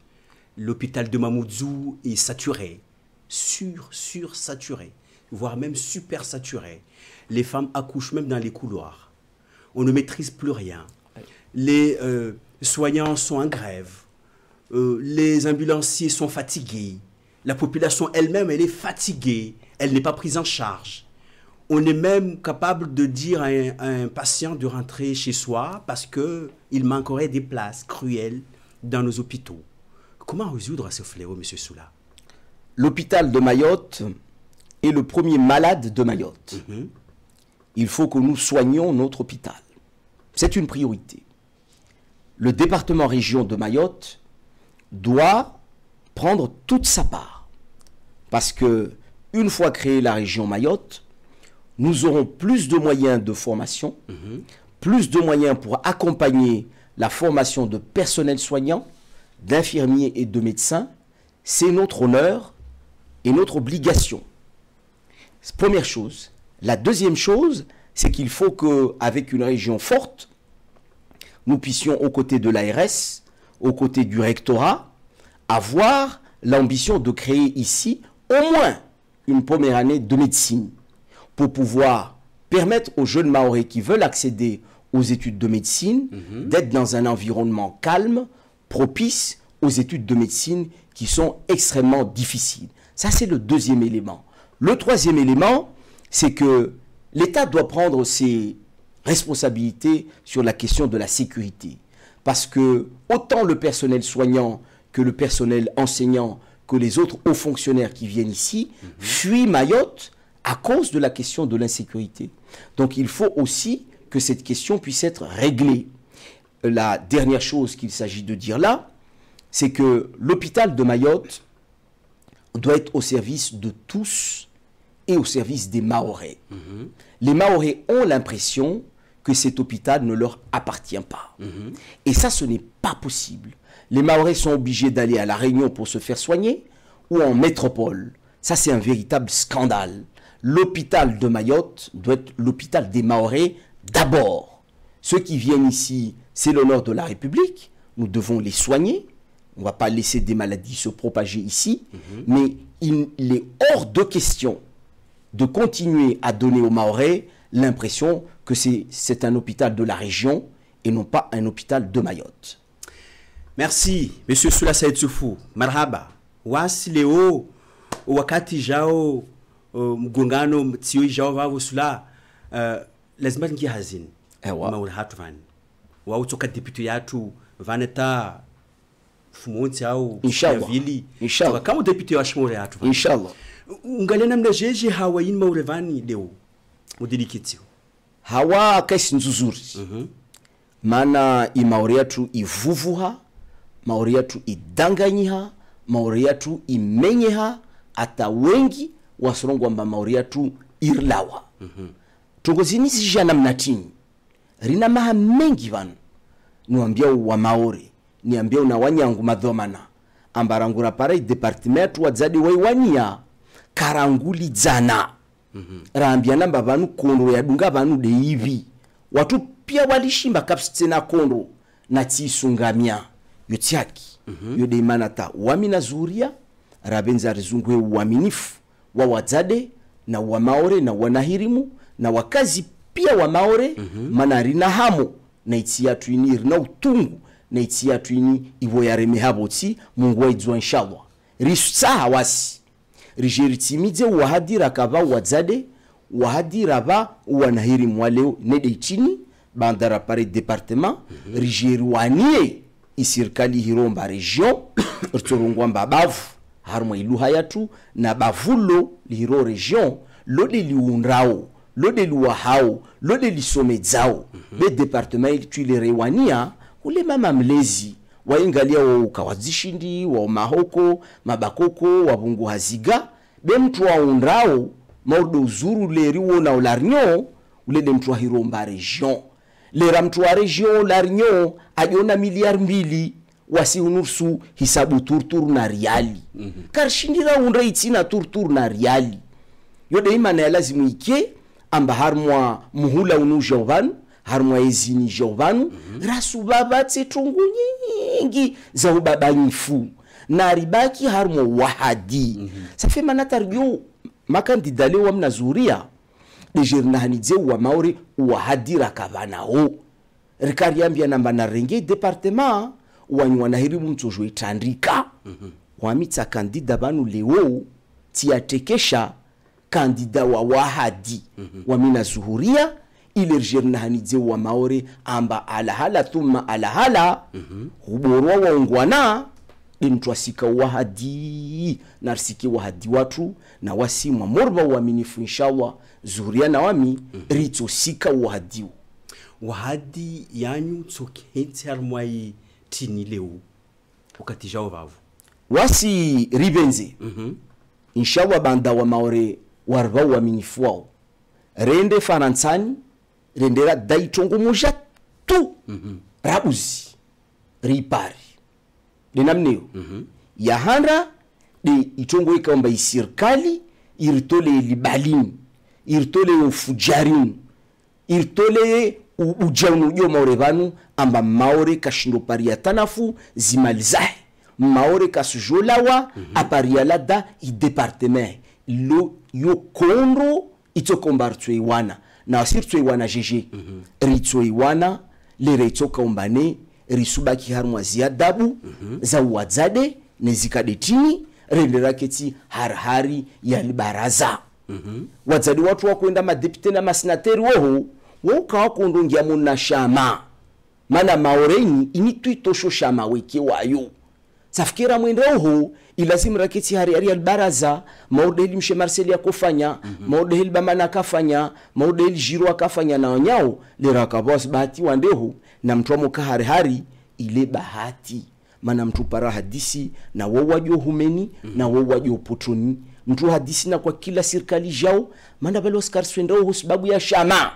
L'hôpital de Mamoudzou est saturé, sursaturé, voire même super saturé. Les femmes accouchent même dans les couloirs. On ne maîtrise plus rien. Les soignants sont en grève. Les ambulanciers sont fatigués. La population elle-même, elle est fatiguée. Elle n'est pas prise en charge. On est même capable de dire à un patient de rentrer chez soi parce qu'il manquerait des places cruelles dans nos hôpitaux. Comment résoudre ce fléau, M. Soula? L'hôpital de Mayotte est le premier malade de Mayotte. Il faut que nous soignions notre hôpital. C'est une priorité. le département-région de Mayotte doit prendre toute sa part. Parce que, une fois créée la région Mayotte, nous aurons plus de moyens de formation, plus de moyens pour accompagner la formation de personnel soignant, d'infirmiers et de médecins. C'est notre honneur et notre obligation. Première chose. La deuxième chose, c'est qu'il faut qu'avec une région forte, nous puissions, aux côtés de l'ARS, aux côtés du rectorat, avoir l'ambition de créer ici au moins une première année de médecine pour pouvoir permettre aux jeunes Mahorais qui veulent accéder aux études de médecine d'être dans un environnement calme, propice aux études de médecine qui sont extrêmement difficiles. Ça, c'est le deuxième élément. Le troisième élément, c'est que l'État doit prendre ses responsabilités sur la question de la sécurité. Parce que autant le personnel soignant que le personnel enseignant, que les autres hauts fonctionnaires qui viennent ici, fuient Mayotte à cause de la question de l'insécurité. Donc il faut aussi que cette question puisse être réglée. La dernière chose qu'il s'agit de dire là, c'est que l'hôpital de Mayotte doit être au service de tous et au service des Mahorais. Les Mahorais ont l'impression que cet hôpital ne leur appartient pas. Et ça, ce n'est pas possible. Les Mahorais sont obligés d'aller à La Réunion pour se faire soigner ou en métropole. Ça, c'est un véritable scandale. L'hôpital de Mayotte doit être l'hôpital des Mahorais d'abord. Ceux qui viennent ici, c'est l'honneur de la République. Nous devons les soigner. On ne va pas laisser des maladies se propager ici. Mais il est hors de question de continuer à donner aux Mahorais l'impression que c'est un hôpital de la région et non pas un hôpital de Mayotte. Merci, Monsieur Sula Saïd Soufou. Marhaba. Wasi leo wakati jao mgongano mtio jao vavu Sula lazima ngi hazin. Maul hatu van. Wa utoka deputy yatu vaneta fumonti au vili. Inshallah. Kama deputy wa shmore hatu van. Inshallah. Ungalena mnajeje hawayin maulevani leo. Mudilikitio. Hawa kesi nzuzuri. Maana imauri yetu ivuvuha, mauri yetu idanganyiha, mauri yetu imenyeha, ata wengi wasorongwa mba mauri yetu irlawa. Tungozini sijana mnatini. Rina maha mengi vanu. Nuambia wa maori. Niambia una wanyangu madhomana. Ambarangura parai departimentu wadzadi waiwania. Karanguli dzana. Rambia namba vanu kondo ya dunga vanu de hivi. Watu pia walishimba kapsitena kondo na tisungamia. Yotiaki. Yode imanata wamina zuria. Rabenza rizungwe uaminifu. Wa wadzade na wa maore na wanahirimu. Na wakazi pia wa maore. Mana rina hamo. Na iti yatu ini rina utungu. Na iti yatu ini iwo ya remehaboti. Mungu wa idzua inshallah. Risusa hawasi. Rijeritimize wahadira kava wadzade. Wahadira va wanahiri mwaleo nede chini. Bandara pare departement. Rijeruanie isirkali hiromba region. Rtorongwa mbabavu. Harma ilu hayatu. Na bavulo lihiro region. Lode liunrao. Lode luwahao. Lode lisomedzao. Be departement tuile rewania. Ule mama mlezi. Waingalia wa ukawazishindi, wa mahoko, mabakoko, wabungu haziga. Be mtu wa unrao. Maudo uzuru leriwo na ularnyo. Ule de mtu wa hiromba region. Lera mtu wa region larnyo. Ajiona miliari 2. Wasi unursu hisabu turtur na riali. Karshindira unra itina turtur na riali. Yode imana ya lazimu ike. Amba harmwa muhula unu jovanu. Harmwa ezini jovanu. Rasu baba tsetungu nyingi. Za ubaba nyifu. Na ribaki harmwa wahadi. Safe manataryo makandida leo wamna zuria. Dejerna hanidze wa maori wahadi rakavana ho. Rikari ambia namba na renge departement. Wanyu wanahirimu mtujwe tandika. Wamita kandida banu leo. Tiatekesha kandida wa wahadi. Wamina zuhuria. Ilerjerna hanidze wa maori amba alahala thumma alahala. Huborwa waungwana. Intwasika wahadi. Narsiki wahadi watu. Na wasi mamorba waminifu inshallah. Zuhuria na wami. Rito sika wahadiu. wahadi yanyu tsokenti harmwai tini leo wakati jao vavu wasi ribenze inshallah banda wa maore warba wa minifuao rende faransani rendera daitongo moja tu rabuzi ripari linamneo yahanda de itongo ikaomba isirikali irtole libalini irtole ufujarini irtole ujaunu yo maore banu amba maore kashindo paria tanafu zimalizahe maore kasujolawa aparia lada i departement lo yo kondro itokombartwe iwana na asirtwe iwana jeje ritwe iwana le reitoka umbane risubaki harmwa ziadabu za wadzade nezikadetini rende raketi harhari ya libaraza wadzade watu wakwenda madepite na masenateri woho wokawa kondongia muna shama mana maoreni inituitosho shama weke wayo safikira mwendeho ilazim raketi hari albaraza maudeli mshe Marcel yakofanya maudeli bamana akafanya maudeli Jiro akafanya na wanyao liraka boss bahati wandeho na mtu hari ile bahati mana mtu para hadisi na wawajo humeni na wawajo potoni mtu hadisi na kwa kila serikali jao mana balo Oscar swendao sababu ya shama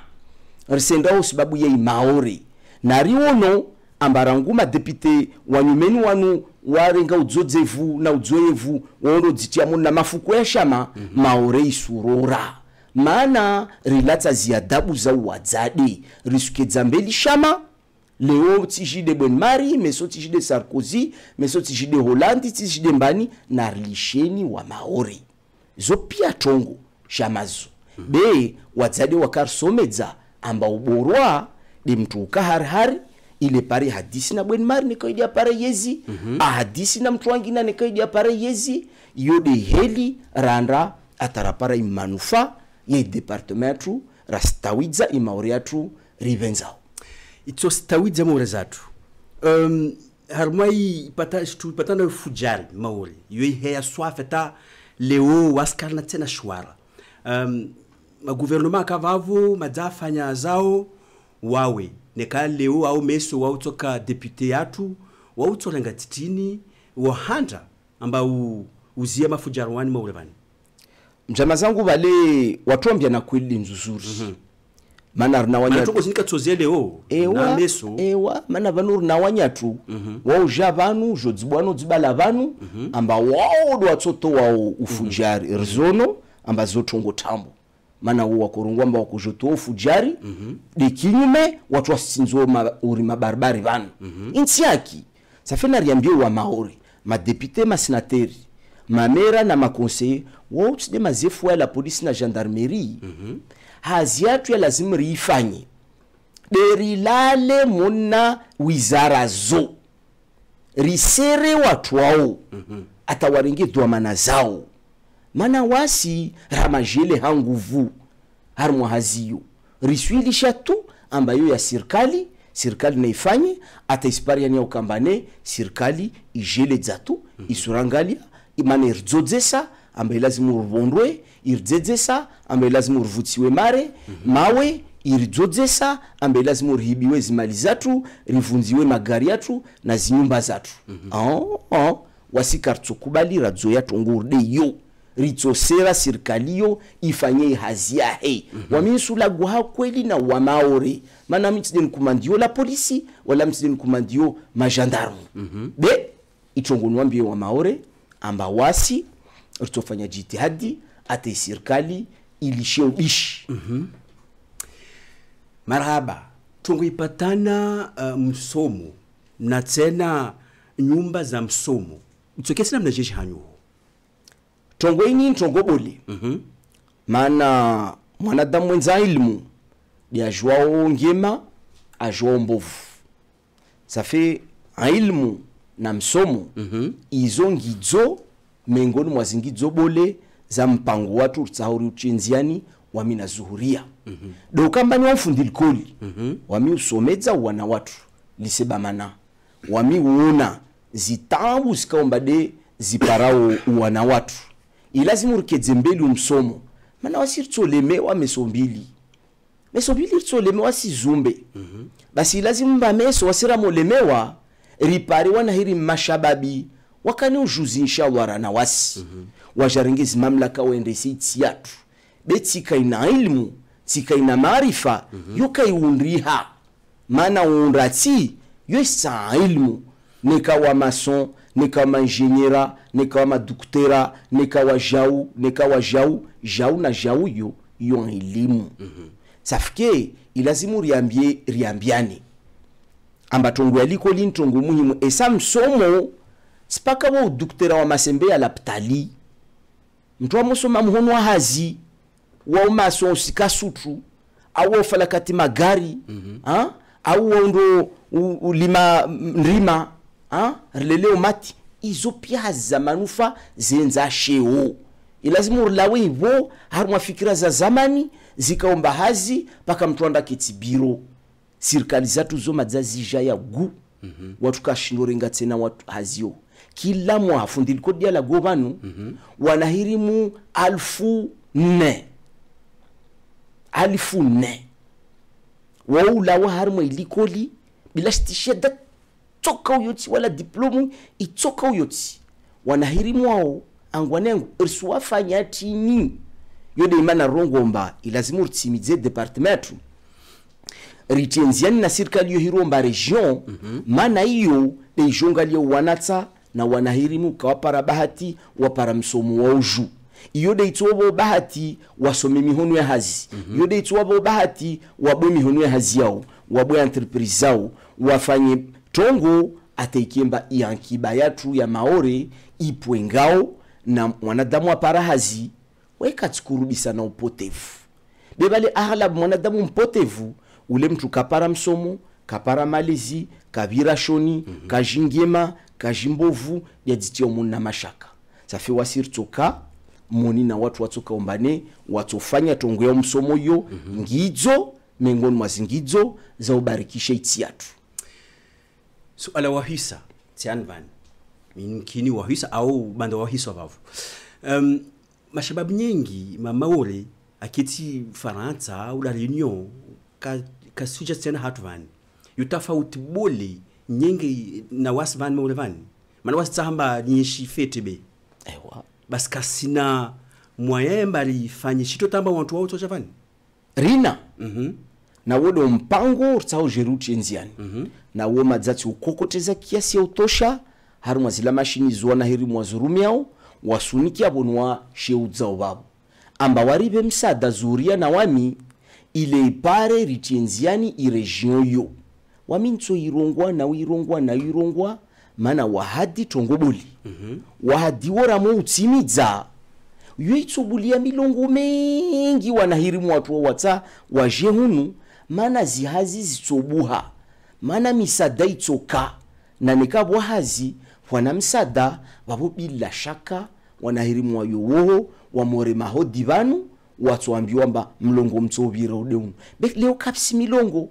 risendao sababu ya maori na riono ambaranguma depute wanyumeni wanu warenga udzozevu na udzoevu wondo dzitiamu na mafuko ya shama maore isurora maana rilata ziadabu za wadzade risukedza mbeli shama leo tijide Bonmari meso tijide Sarkozy meso tijide Hollande tijide mbani na rilisheni wa maori zo pia tongo shamazo be wadzade wakarsomedza amba uborwa de mtu ukaharhari ile pare hadisi na Bonmari nikaidi pare yezi hadisi na mtu wangina nikaidi pare yezi yode heli randa atarapara imanufa ye departementu rastawidza imauriatu rivenzao ito stawidza maure zatu harmai patana fujari maure yoi heya swafeta leo waskarna tena shwara ma gouvernement kavavu madzafanya zao wawe neka leo au meso wao toka depute yatu wao tolenga titini wahanda amba uzia mafujari wani maure bani mjama zangu wale watuambia na kweli nzuzuri mana na wanyatu manatoko zinika tsozie leo na meso mana vanuru na wanyatu wao javanu jodzibwano dzibala vanu amba wao do atsoto wao ufujari rizono amba zotongo tambo mana wao wakorungwa amba wakujoto ufujari de kinyume watu wasinzo uri mabarbari vanu intiaki safena riambie wa maori madepite masenateri mamera na makonseiller wao tside mazefu ya la police na gendarmerie haziatu ya lazima riifanye derilale muna wizara zo risere watu wao atawaringi dwamana zao mana wasi ramajele hanguvu harmwa haziyo riswilisha tu ambayo ya serikali naifanye ata ispariani ya ukambane serikali ijele zatu isurangalia imane irzodzesa ambaye lazima urvondwe irdzedzesa ambaye lazima urvutiwe mare mawe irzodzesa ambaye lazima urhibiwe zimali zatu rivunziwe magari yatu na zinyumba zatu wasikartso kubali radzo ya tongurde yo ritsosera serikaliyo ifanye hazia waminsula gwa kweli na wa maore mana mitsiden kumandio la polisi wala mitsiden kumandio magendarme be itongonwa mbie wa maore amba wasi ritofanya jitihadi ate serikali ilishe ubishi marhaba tunguipatana msomo na tena nyumba za msomo utokesi na mnajeshi hanyu tongo ini tongo bole maana mwanadamu mwenza ilmu ya ajwao ngema ajwao mbovu safi ilmu na msomo izo ngidzo mengoni mwa zingidzo bole za mpango watu tsauri uchenziani wamina zuhuria do kambani wa fundilikoli wami usomedza wana watu lisebamana wami uona zitambu zikaomba de ziparao wana watu ilazimu rikedze mbeli umsomo mana wasirtsoleme wa mesombili meso bili tso lemewa si zumbe basi lazima mbameso wasira molemewa ripari wana hiri mashababi wakani ujuzi inshallah rana wasi wajaringizi mamlaka wende si tiatu beti kaina ilmu tikaina maarifa yokai unriha mana unrati yoisa ilmu nikawa mason nikawa manjeniera nikawa madoktera nikawa jau na jau yo elimu safike ilazimu riambiane amba tongo yaliko lintongo muhimu esa msomo sipaka wa udoktera wa masembe ya laptali mtu wa msoma mhono wa hazi wa mason sikasutu au falakati magari au ndo ulima nrima rileleo mati izo pia za manufa zenza sheo ilazimu ulawe hivyo haruma fikira za zamani zikaomba hazi paka mtuanda kitibiro sirikali zatu zo madzazija ya gu watu kashindorenga tena watu hazio kila mwafu ndiliko dia la govanu wanahirimu 1004 waula wa haruma ilikoli bila stisheda toka uyoti wala diplomu itoka uyoti wanahirimu wao angwanengu irsuwa fanya tini yode imana rongomba ilazimu rtimize departementu ritenziani na sirikali yo hiromba region mana iyo leijonga liyo wanata na wanahirimu kawapara bahati wapara msomu wa uju iyo de ituwabo bahati wasome mihono ya hazi iyo de ituwabo bahati wabwe mihono ya hazi yao wabwe entreprise zao wafanye tongo ataikiemba iankiba yatu ya maore ipwengao na mwanadamu wapara hazi weka tikurubisa na upotevu bebale ahalab mwanadamu mpotevu ule mtu kapara msomo kapara malizi kabira shoni kajingema kajimbovu yadzitia umu na mashaka safi wasir toka moni na watu watoka ombane watofanya tongo ya msomo yo ngidzo mengoni mwazingidzo za ubarikisha itiatu so ala wahisa tianvan minkini wahisa au bando wahisa vavu mashababu nyingi mamaore akiti Faransa au la Réunion ka suja tena hatvan yutafauti boli nyingi na wasvan maulevani mana wasahamba nyishi fetebe ewa bas kasina moyen bali fanye shito tamba watu wao tojavani rina na wodo mpango tsao jeruti nziani na wo madzati ukokoteza kiasi ya utosha haruma zila mashini zuwana heri mwazurumiao wasuniki abonwa sheudzao babo amba waribe msada zuria na wami ile ipare ritienziani iregion yo waminto irongwa na wirongwa mana wahadi tongoboli wahadi woramo utimiza yoitsobulia milongo mengi wanahirimu watu wata wajehunu mana zihazi zitsobuha mana misada itsoka na nekabwa hazi wana msada wabo bila shaka wanahirimu wa yowo wa more mahodi banu watu ambiwa mba mlongo mtsobira udeunu leo kapsi milongo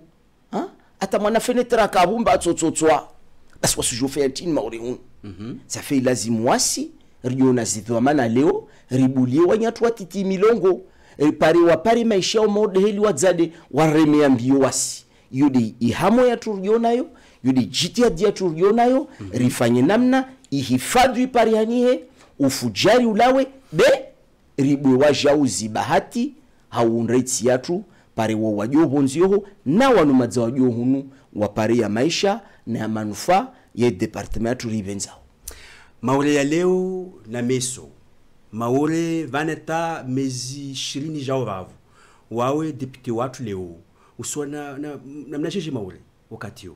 ata mwana fenetra kabumba atsotsotwa basi wasujofe yatini maurehunu safi lazimu wasi riona zidhamana leo ribulie wanyatu watiti milongo pari maisha mode heli wadzade waremea mbio wasi yudi ihamo ya turionayo yudi jitihadi ya turionayo rifanye namna ihifadhi pari hanihe ufujari ulawe be ribwe wajauzi bahati haunreti yatu pare wa wajoho nzioho na wanumadza wajoho hunu wapare ya maisha na ya manufaa ya departementu ribenzao maure ya leo na meso maure vaneta mezi 20 jao vavu wawe depute watu leo uswa na mnajeje maure wakati yo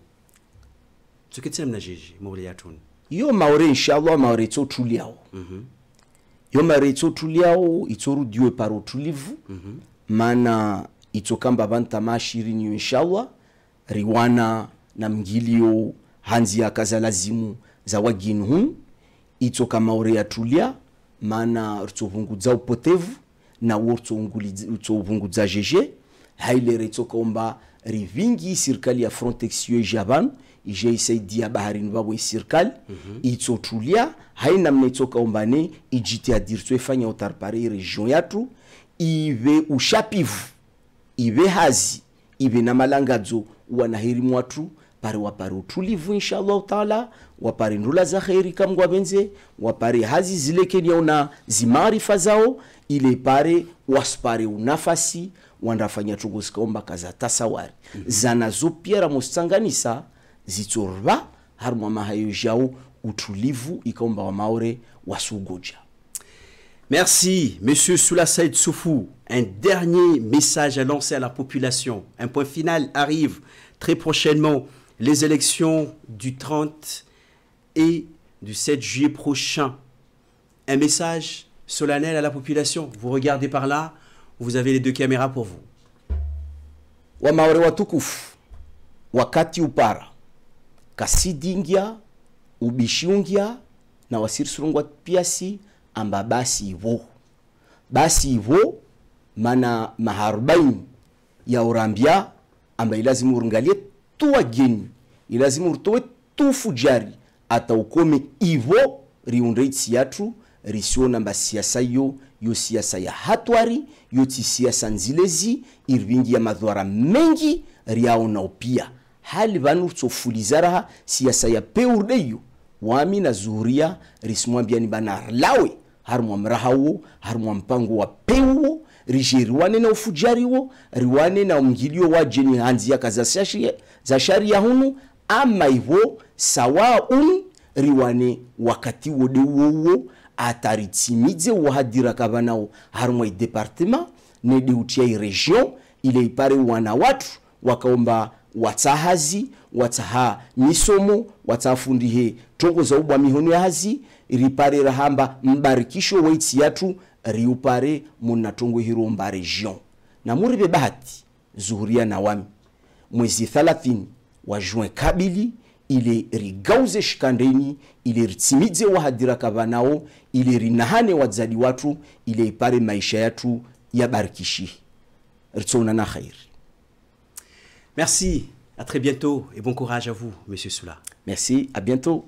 tuketse mnajeje maure ya tuni yo maure inshallah maure to tuliao yo maure to tuliao itoru diwe paro tulivu mana itokamba banta mashirini inshallah riwana na mgilio hanzi ya kazalazimu za waginu hunu itoka maure ya tulia mana rtobungudza upotevu na rtobungudza jeje haile retoka omba rivingi sirikali ya Frontex yo jaban ije isaidia baharini babo sirikali ito tulia haina mnetoka ombane ijiti adirtwe fanya utarpare region yatu ive ushapivu iwe hazi iwe na malangadzo wanaheri mwatu pare wapare utulivu inshallah taala, wapare ndula za kheri kamgwa benze, wapare hazi zilekeni yauna zimarifa zao, ile pare waspare unafasi wandafanya tugosikaomba kaza tasawari zanazo pia ramostanganisa zitorba harmwa mahayo jao utulivu ikaomba wa maore wasugoja. Merci, Monsieur Soula Saïd Soufou. Un dernier message à lancer à la population. Un point final arrive très prochainement. Les élections du 30 et du 7 juillet prochain. Un message solennel à la population. Vous regardez par là, vous avez les deux caméras pour vous. Wa maore watukufu, wakati upara, kasidingia, ubishiungia, na wasirisurungwa piasi, amba basi ivo mana maharubaini ya urambia amba ilazimu urungalie tuwa geni, ilazimu urtowe tu fujari ata ukome ivo riunreitsi yatu risiona mba siasa yo siasa ya hatwari yo ti siasa nzilezi irvingi ya madhwara mengi riao na upia hali vanu tsofulizaraha siasa ya peurdeyo wami na zuhuria rismwambia ni bana lawe harumwa mrahawo harumwa mpango wa pewo rijeriwane na ufujariwo riwane na umgilio wa jeni hanzi ya kaza za sharia hunu ama ivo sawa riwane wakati wode wowo ataritsimidze wahadira kabanao harumwa departement ne deutia region ile ipare wana watu wakaomba watahazi wataha misomo watafundihe tongo za ubwa mihono ya hazi ripare rahamba mbarikisho waitsi yatu riupare munatongo hiro mba region na muribe bahati zuhuria na wami mwezi 30 wa juin kabili ile rigauze shikandeni ile ritsimidze wahadira kabanao ile rinahane wadzadi watu ile ipare maisha yatu ya barikishi ritsona na khair. Merci, à très bientôt et bon courage à vous, Monsieur Soula. Merci, à bientôt.